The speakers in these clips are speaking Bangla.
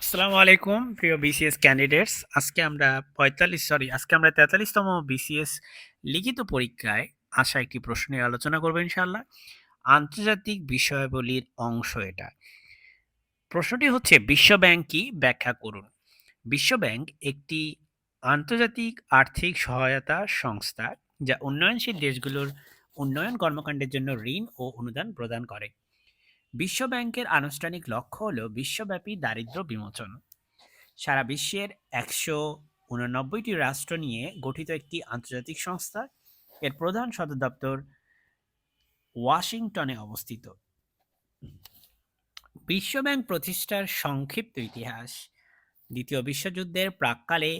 আসসালামু আলাইকুম প্রিয় বিসিএস ক্যান্ডিডেটস। আজকে আমরা 43তম বিসিএস লিখিত পরীক্ষায় আসা একটি প্রশ্ন নিয়ে আলোচনা করব ইনশাআল্লাহ। আন্তর্জাতিক বিষয়াবলীর অংশ এটা। প্রশ্নটি হচ্ছে বিশ্ব ব্যাংক কি ব্যাখ্যা করুন। বিশ্ব ব্যাংক একটি আন্তর্জাতিক আর্থিক সহায়তা সংস্থা যা উন্নয়নশীল দেশগুলোর উন্নয়ন কর্মকাণ্ডের জন্য ঋণ ও অনুদান প্রদান করে। বিশ্ব ব্যাংকের আনুষ্ঠানিক লক্ষ্য হল বিশ্বব্যাপী দারিদ্র্য বিমোচন। সারা বিশ্বের ১৮৯টি রাষ্ট্র নিয়ে গঠিত একটি আন্তর্জাতিক সংস্থা। এর প্রধান সদর দপ্তর ওয়াশিংটনে অবস্থিত। বিশ্বব্যাংক প্রতিষ্ঠার সংক্ষিপ্ত ইতিহাস: দ্বিতীয় বিশ্বযুদ্ধের প্রাক্কালে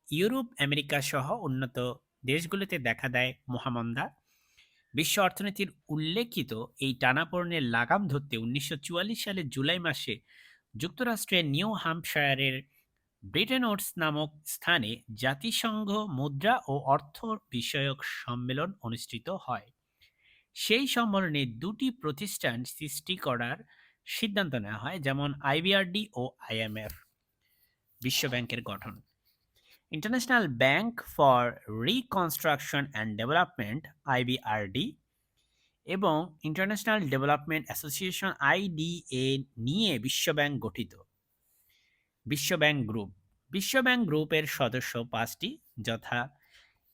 ইউরোপ, আমেরিকা সহ উন্নত দেশগুলোতে দেখা দেয় মহামন্দা। বিশ্ব অর্থনীতির উল্লেখিত এই টানাপোড়েনের লাগাম ধরতে ১৯৪৪ সালের জুলাই মাসে যুক্তরাষ্ট্রের নিউ হ্যাম্পশায়ারের ব্রিটেন উডস নামক স্থানে জাতিসংঘ মুদ্রা ও অর্থ বিষয়ক সম্মেলন অনুষ্ঠিত হয়। সেই সম্মেলনে দুটি প্রতিষ্ঠান সৃষ্টি করার সিদ্ধান্ত নেওয়া হয়, যেমন আইবিআরডি ও আইএমএফ। বিশ্ব ব্যাংকের গঠন: international bank for reconstruction and development IBRD এবং ইন্টারন্যাশনাল ডেভেলপমেন্ট অ্যাসোসিয়েশন আইডিএ নিয়ে বিশ্ব ব্যাংক গঠিত। বিশ্ব ব্যাংক গ্রুপ: বিশ্ব ব্যাংক গ্রুপের সদস্য পাঁচটি, যথা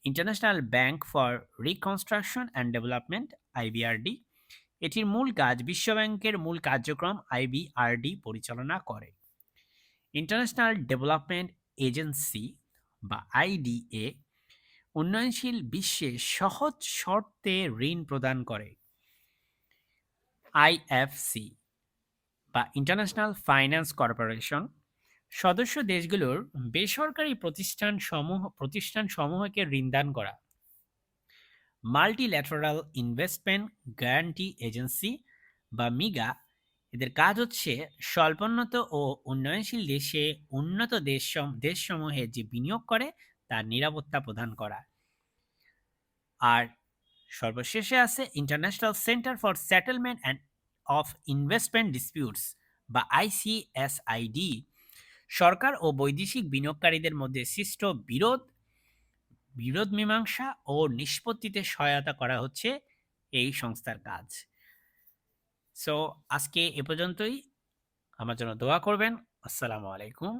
international bank for reconstruction and development IBRD. এটির মূল কাজ বিশ্ব ব্যাংকের মূল কার্যক্রম আইবিআরডি পরিচালনা করে। ইন্টারন্যাশনাল ডেভেলপমেন্ট এজেন্সি বা আইডিএ উন্নয়নশীল বিশ্বে সহজ শর্তে ঋণ প্রদান করে। আইএফসি বা ইন্টারন্যাশনাল ফাইন্যান্স কর্পোরেশন সদস্য দেশগুলোর বেসরকারি প্রতিষ্ঠানসমূহকে ঋণদান করা। মাল্টিল্যাটারাল ইনভেস্টমেন্ট গ্যারান্টি এজেন্সি বা মিগা, এদের কাজ হচ্ছে স্বল্পোন্নত ও উন্নয়নশীল দেশে উন্নত দেশসমূহে যে বিনিয়োগ করে তার নিরাপত্তা প্রদান করা। আর সর্বশেষে আছে international centre for settlement and of investment disputes বা আইসিএসআইডি। সরকার ও বৈদেশিক বিনিয়োগকারীদের মধ্যে সৃষ্ট বিরোধ মীমাংসা ও নিষ্পত্তিতে সহায়তা করা হচ্ছে এই সংস্থার কাজ। সো আজকে এ পর্যন্তই। আমার জন্য দোয়া করবেন। আসসালামু আলাইকুম।